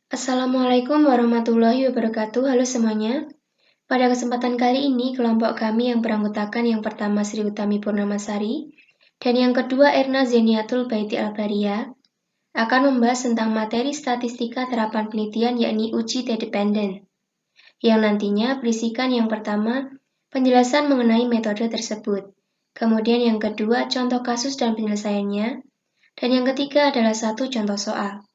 Assalamualaikum warahmatullahi wabarakatuh. Halo semuanya. Pada kesempatan kali ini, kelompok kami yang beranggotakan yang pertama Sri Utami Purnamasari dan yang kedua Erna Zeniatul Baiti Albaria akan membahas tentang materi statistika terapan penelitian yakni uji T-dependent, yang nantinya berisikan yang pertama penjelasan mengenai metode tersebut, kemudian yang kedua contoh kasus dan penyelesaiannya, dan yang ketiga adalah satu contoh soal.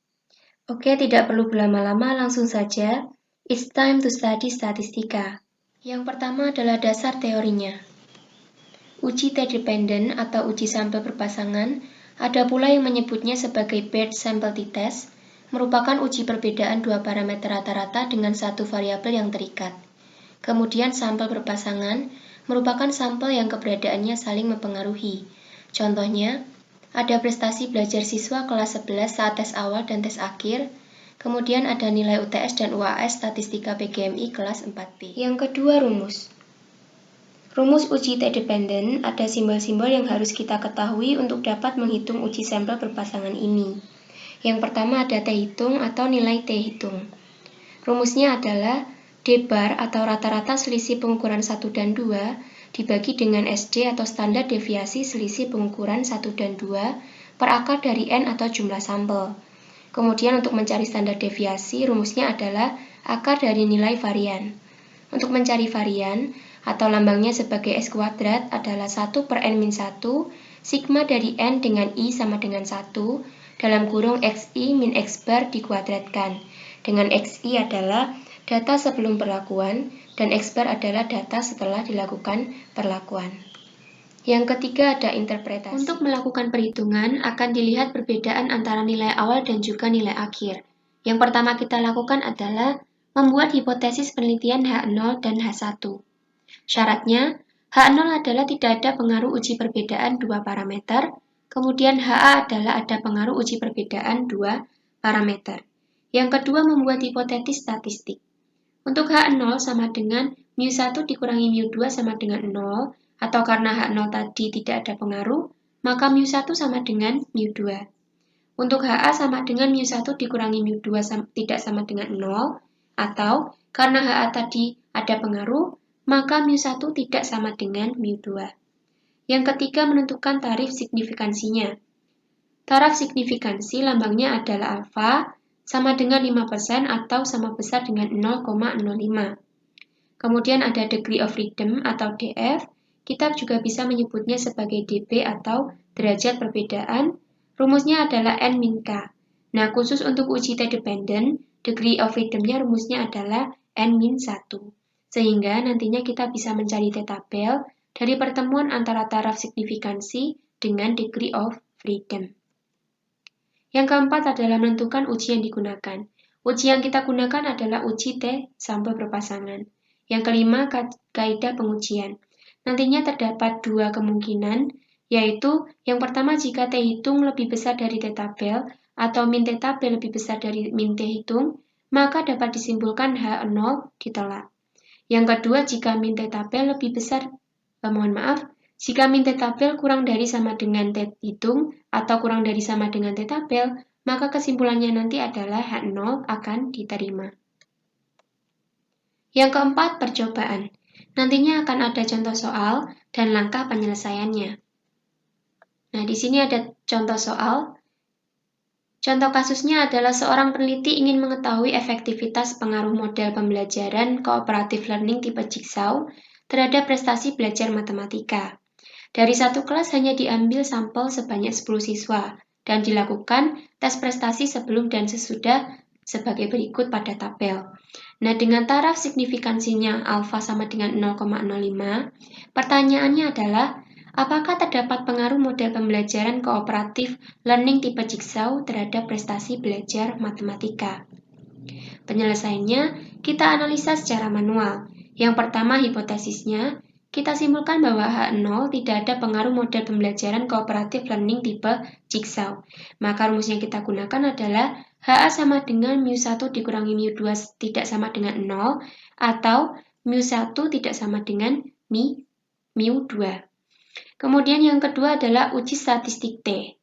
Oke, tidak perlu berlama-lama, langsung saja. It's time to study statistika. Yang pertama adalah dasar teorinya. Uji T-dependent atau uji sampel berpasangan, ada pula yang menyebutnya sebagai paired sample t-test, merupakan uji perbedaan dua parameter rata-rata dengan satu variabel yang terikat. Kemudian sampel berpasangan merupakan sampel yang keberadaannya saling mempengaruhi. Contohnya, ada prestasi belajar siswa kelas 11 saat tes awal dan tes akhir, kemudian ada nilai UTS dan UAS statistika PGMI kelas 4B. Yang kedua, rumus. Rumus uji T-dependent ada simbol-simbol yang harus kita ketahui untuk dapat menghitung uji sampel berpasangan ini. Yang pertama ada T hitung atau nilai T hitung. Rumusnya adalah D bar atau rata-rata selisih pengukuran 1 dan 2 dibagi dengan SD atau standar deviasi selisih pengukuran 1 dan 2 per akar dari N atau jumlah sampel. Kemudian untuk mencari standar deviasi, rumusnya adalah akar dari nilai varian. Untuk mencari varian, atau lambangnya sebagai S kuadrat adalah 1 per N-1, sigma dari N dengan I sama dengan 1, dalam kurung XI min X bar dikuadratkan, dengan XI adalah data sebelum perlakuan, dan X bar adalah data setelah dilakukan perlakuan. Yang ketiga ada interpretasi. Untuk melakukan perhitungan akan dilihat perbedaan antara nilai awal dan juga nilai akhir. Yang pertama kita lakukan adalah membuat hipotesis penelitian H0 dan H1. Syaratnya, H0 adalah tidak ada pengaruh uji perbedaan dua parameter, kemudian HA adalah ada pengaruh uji perbedaan dua parameter. Yang kedua membuat hipotesis statistik. Untuk H0 sama dengan mu1 dikurangi mu2 sama dengan 0, atau karena H0 tadi tidak ada pengaruh, maka mu1 sama dengan mu2. Untuk HA sama dengan mu1 dikurangi mu2 tidak sama dengan 0, atau karena HA tadi ada pengaruh, maka mu1 tidak sama dengan mu2. Yang ketiga menentukan tarif signifikansinya. Taraf signifikansi lambangnya adalah alfa, sama dengan 5% atau sama besar dengan 0,05. Kemudian ada degree of freedom atau DF, kita juga bisa menyebutnya sebagai DB atau derajat perbedaan, rumusnya adalah N min K. Nah, khusus untuk uji T-dependent, degree of freedom-nya rumusnya adalah N min 1. Sehingga nantinya kita bisa mencari T-tabel dari pertemuan antara taraf signifikansi dengan degree of freedom. Yang keempat adalah menentukan uji yang digunakan. Uji yang kita gunakan adalah uji T sampel berpasangan. Yang kelima, kaidah pengujian. Nantinya terdapat dua kemungkinan, yaitu yang pertama jika T hitung lebih besar dari T tabel atau min T tabel lebih besar dari min T hitung, maka dapat disimpulkan H0 ditolak. Yang kedua, jika min T tabel lebih besar, jika min T tabel kurang dari sama dengan T hitung atau kurang dari sama dengan T tabel, maka kesimpulannya nanti adalah H0 akan diterima. Yang keempat, percobaan. Nantinya akan ada contoh soal dan langkah penyelesaiannya. Nah, di sini ada contoh soal. Contoh kasusnya adalah seorang peneliti ingin mengetahui efektivitas pengaruh model pembelajaran cooperative learning tipe Jigsaw terhadap prestasi belajar matematika. Dari satu kelas hanya diambil sampel sebanyak 10 siswa dan dilakukan tes prestasi sebelum dan sesudah sebagai berikut pada tabel. Nah, dengan taraf signifikansinya alfa sama dengan 0,05, pertanyaannya adalah apakah terdapat pengaruh model pembelajaran kooperatif learning tipe Jigsaw terhadap prestasi belajar matematika? Penyelesaiannya kita analisa secara manual. Yang pertama hipotesisnya, kita simpulkan bahwa H0 tidak ada pengaruh model pembelajaran kooperatif learning tipe Jigsaw. Maka rumus yang kita gunakan adalah HA sama dengan mu1 dikurangi mu2 tidak sama dengan 0, atau mu1 tidak sama dengan mu2. Kemudian yang kedua adalah uji statistik T.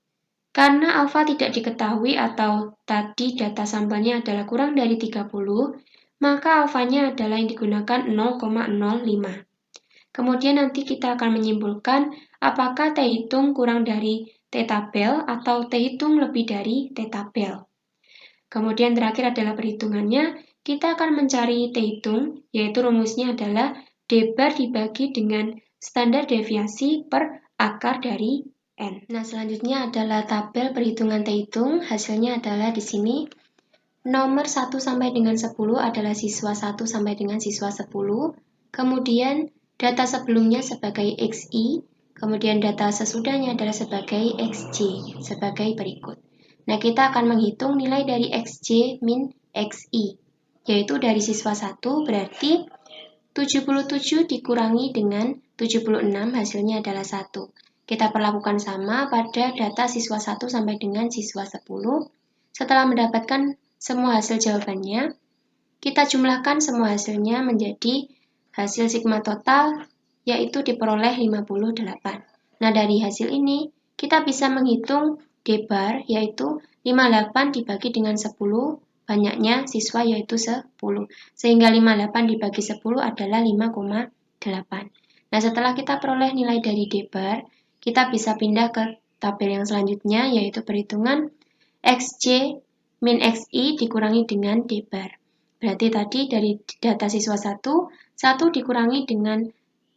Karena alfa tidak diketahui atau tadi data sampelnya adalah kurang dari 30, maka alfanya adalah yang digunakan 0,05. Kemudian nanti kita akan menyimpulkan apakah T-hitung kurang dari T-tabel atau T-hitung lebih dari T-tabel. Kemudian terakhir adalah perhitungannya, kita akan mencari T-hitung, yaitu rumusnya adalah D bar dibagi dengan standar deviasi per akar dari N. Nah, selanjutnya adalah tabel perhitungan T-hitung, hasilnya adalah di sini. Nomor 1 sampai dengan 10 adalah siswa 1 sampai dengan siswa 10, kemudian data sebelumnya sebagai XI, kemudian data sesudahnya adalah sebagai XJ, sebagai berikut. Nah, kita akan menghitung nilai dari XJ min XI, yaitu dari siswa 1 berarti 77 dikurangi dengan 76 hasilnya adalah 1. Kita perlakukan sama pada data siswa 1 sampai dengan siswa 10. Setelah mendapatkan semua hasil jawabannya, kita jumlahkan semua hasilnya menjadi hasil sigma total, yaitu diperoleh 58. Nah, dari hasil ini, kita bisa menghitung D bar, yaitu 58 dibagi dengan 10, banyaknya siswa yaitu 10. Sehingga 58 dibagi 10 adalah 5,8. Nah, setelah kita peroleh nilai dari D bar, kita bisa pindah ke tabel yang selanjutnya, yaitu perhitungan XJ min XI dikurangi dengan D bar. Berarti tadi dari data siswa 1 dikurangi dengan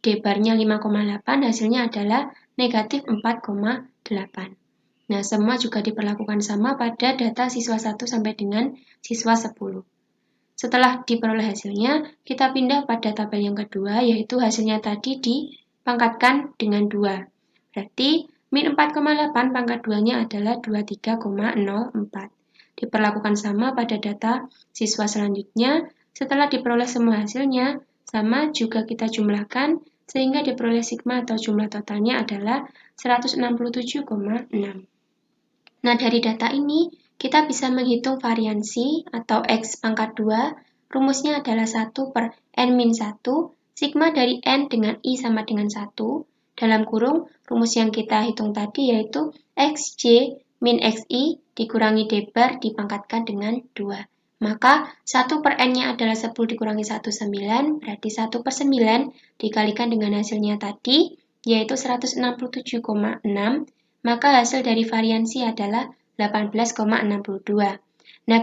D barnya 5,8, hasilnya adalah negatif 4,8. Nah, semua juga diperlakukan sama pada data siswa 1 sampai dengan siswa 10. Setelah diperoleh hasilnya, kita pindah pada tabel yang kedua, yaitu hasilnya tadi dipangkatkan dengan 2. Berarti min 4,8 pangkat 2-nya adalah 23,04. Diperlakukan sama pada data siswa selanjutnya. Setelah diperoleh semua hasilnya, sama juga kita jumlahkan, sehingga diperoleh sigma atau jumlah totalnya adalah 167,6. Nah, dari data ini, kita bisa menghitung variansi atau X pangkat 2, rumusnya adalah 1 per N-1, sigma dari N dengan I sama dengan 1, dalam kurung, rumus yang kita hitung tadi yaitu XJ min XI dikurangi D bar dipangkatkan dengan 2. Maka 1 per N-nya adalah 10 dikurangi 1, 9, berarti 1 per 9 dikalikan dengan hasilnya tadi, yaitu 167,6, maka hasil dari variansi adalah 18,62. Nah,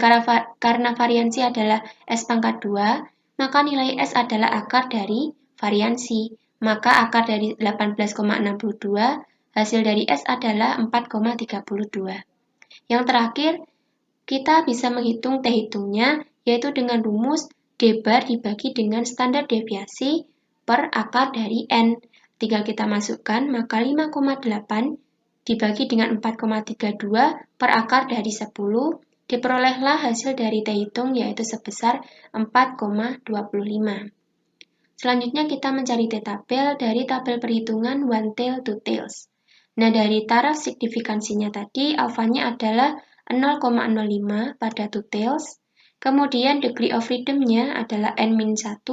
karena variansi adalah S pangkat 2, maka nilai S adalah akar dari variansi. Maka akar dari 18,62, hasil dari S adalah 4,32. Yang terakhir, kita bisa menghitung T-hitungnya, yaitu dengan rumus D bar dibagi dengan standar deviasi per akar dari N. Tinggal kita masukkan, maka 5,8 dibagi dengan 4,32 per akar dari 10, diperolehlah hasil dari T-hitung yaitu sebesar 4,25. Selanjutnya kita mencari T-tabel dari tabel perhitungan one tail to tails. Nah, dari taraf signifikansinya tadi, alfanya adalah 0,05 pada two tails. Kemudian degree of freedom-nya adalah N-1,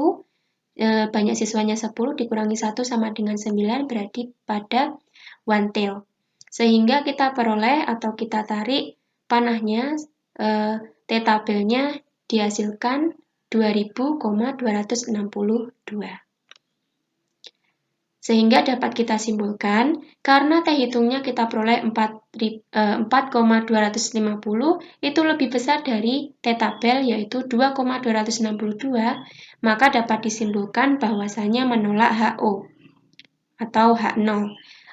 banyak siswanya 10 dikurangi 1 sama dengan 9, berarti pada one tail. Sehingga kita peroleh atau kita tarik panahnya, T-tabelnya dihasilkan 2000,262. Sehingga dapat kita simpulkan, karena T-hitungnya kita peroleh 4,250 itu lebih besar dari T-tabel yaitu 2,262, maka dapat disimpulkan bahwasanya menolak HO atau H0.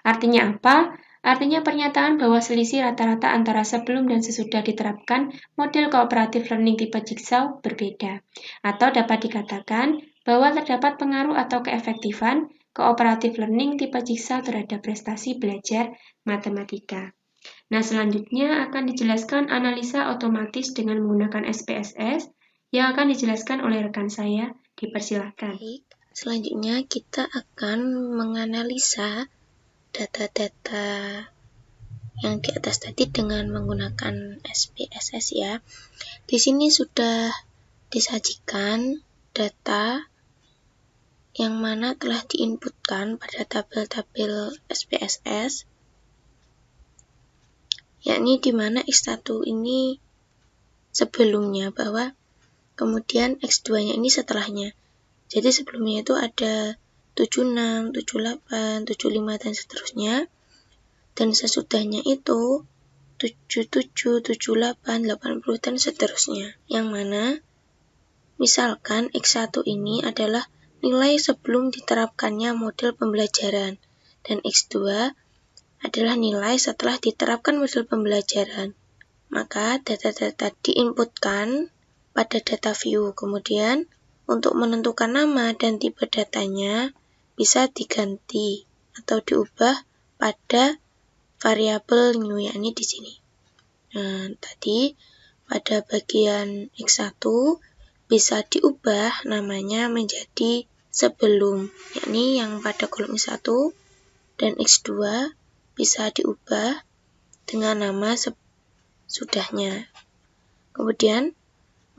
Artinya apa? Artinya pernyataan bahwa selisih rata-rata antara sebelum dan sesudah diterapkan model cooperative learning tipe Jigsaw berbeda. Atau dapat dikatakan bahwa terdapat pengaruh atau keefektifan cooperative learning tipe Jigsaw terhadap prestasi belajar matematika. Nah, selanjutnya akan dijelaskan analisa otomatis dengan menggunakan SPSS yang akan dijelaskan oleh rekan saya. Dipersilahkan. Baik, selanjutnya kita akan menganalisa data-data yang di atas tadi dengan menggunakan SPSS ya. Di sini sudah disajikan data yang mana telah diinputkan pada tabel-tabel SPSS yakni di mana X1 ini sebelumnya bahwa kemudian X2-nya ini setelahnya. Jadi sebelumnya itu ada 76, 78, 75 dan seterusnya. Dan sesudahnya itu 77, 78, 80 dan seterusnya. Yang mana misalkan X1 ini adalah nilai sebelum diterapkannya model pembelajaran dan X2 adalah nilai setelah diterapkan model pembelajaran. Maka data-data diinputkan pada data view. Kemudian untuk menentukan nama dan tipe datanya bisa diganti atau diubah pada variabel new, yakni di sini. Nah, tadi pada bagian X1 bisa diubah namanya menjadi sebelum, yakni yang pada kolom X1, dan X2 bisa diubah dengan nama sudahnya. Kemudian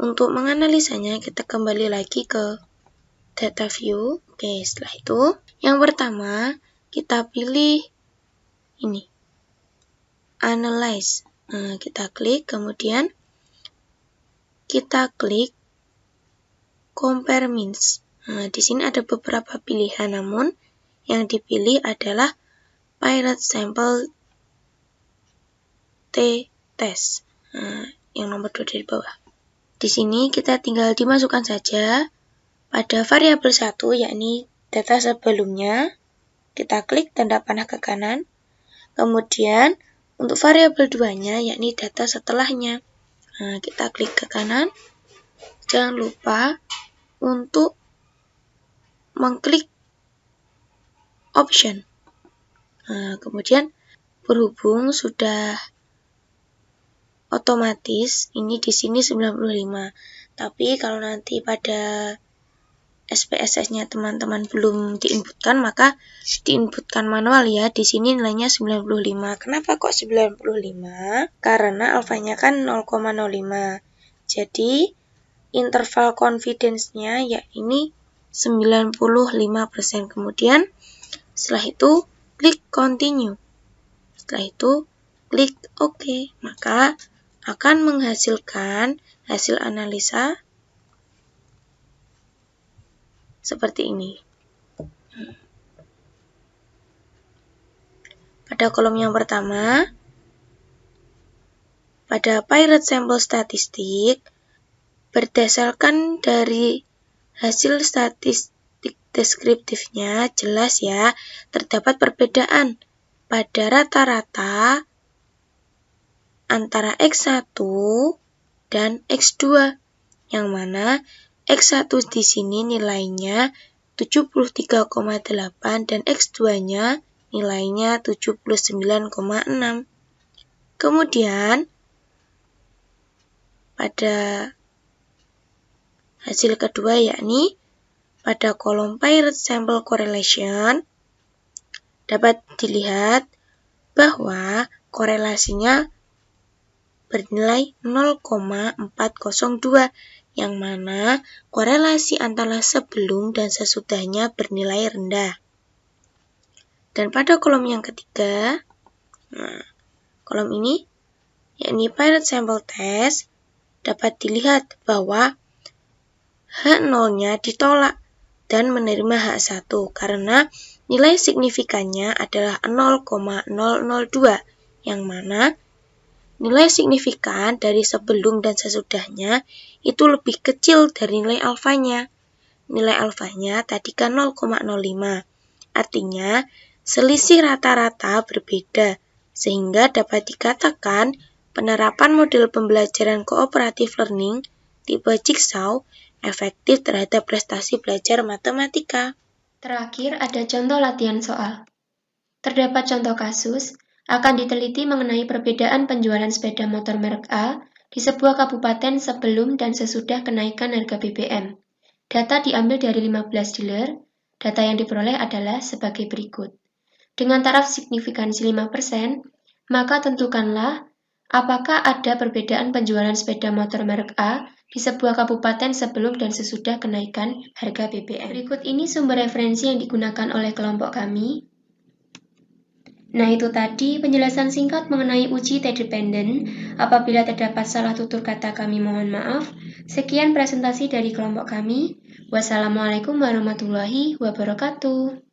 untuk menganalisanya kita kembali lagi ke data view. Oke, setelah itu yang pertama kita pilih ini, analyze. Nah, kita klik, kemudian kita klik compare means. Nah, di sini ada beberapa pilihan, namun yang dipilih adalah Pilot Sample T-Test. Nah, yang nomor 2 dari bawah. Di sini kita tinggal dimasukkan saja pada variabel 1, yakni data sebelumnya. Kita klik tanda panah ke kanan. Kemudian untuk variabel 2-nya, yakni data setelahnya. Nah, kita klik ke kanan. Jangan lupa untuk mengklik option. Nah, kemudian berhubung sudah otomatis ini di sini 95. Tapi kalau nanti pada SPSS-nya teman-teman belum diinputkan, maka diinputkan manual ya. Di sini nilainya 95. Kenapa kok 95? Karena alfanya kan 0,05. Jadi interval confidence-nya ya ini 95%. Kemudian setelah itu klik continue. Setelah itu klik OK. Maka akan menghasilkan hasil analisa seperti ini. Pada kolom yang pertama, pada Pilot Sample Statistik, berdasarkan dari hasil statistik deskriptifnya, jelas ya, terdapat perbedaan pada rata-rata antara X1 dan X2, yang mana X1 di sini nilainya 73,8 dan X2-nya nilainya 79,6. Kemudian pada hasil kedua, yakni pada kolom Pilot Sample Correlation, dapat dilihat bahwa korelasinya bernilai 0,402, yang mana korelasi antara sebelum dan sesudahnya bernilai rendah. Dan pada kolom yang ketiga, kolom ini, yakni Pilot Sample Test, dapat dilihat bahwa H0-nya ditolak dan menerima H1 karena nilai signifikannya adalah 0,002, yang mana nilai signifikan dari sebelum dan sesudahnya itu lebih kecil dari nilai alfanya. Nilai alfanya tadi kan 0,05. Artinya selisih rata-rata berbeda, sehingga dapat dikatakan penerapan model pembelajaran cooperative learning tipe Jigsaw efektif terhadap prestasi belajar matematika. Terakhir ada contoh latihan soal. Terdapat contoh kasus akan diteliti mengenai perbedaan penjualan sepeda motor merek A di sebuah kabupaten sebelum dan sesudah kenaikan harga BBM. Data diambil dari 15 dealer. Data yang diperoleh adalah sebagai berikut. Dengan taraf signifikansi 5%, maka tentukanlah apakah ada perbedaan penjualan sepeda motor merek A di sebuah kabupaten sebelum dan sesudah kenaikan harga BBM. Berikut ini sumber referensi yang digunakan oleh kelompok kami. Nah, itu tadi penjelasan singkat mengenai uji T-dependent. Apabila terdapat salah tutur kata, kami mohon maaf. Sekian presentasi dari kelompok kami. Wassalamualaikum warahmatullahi wabarakatuh.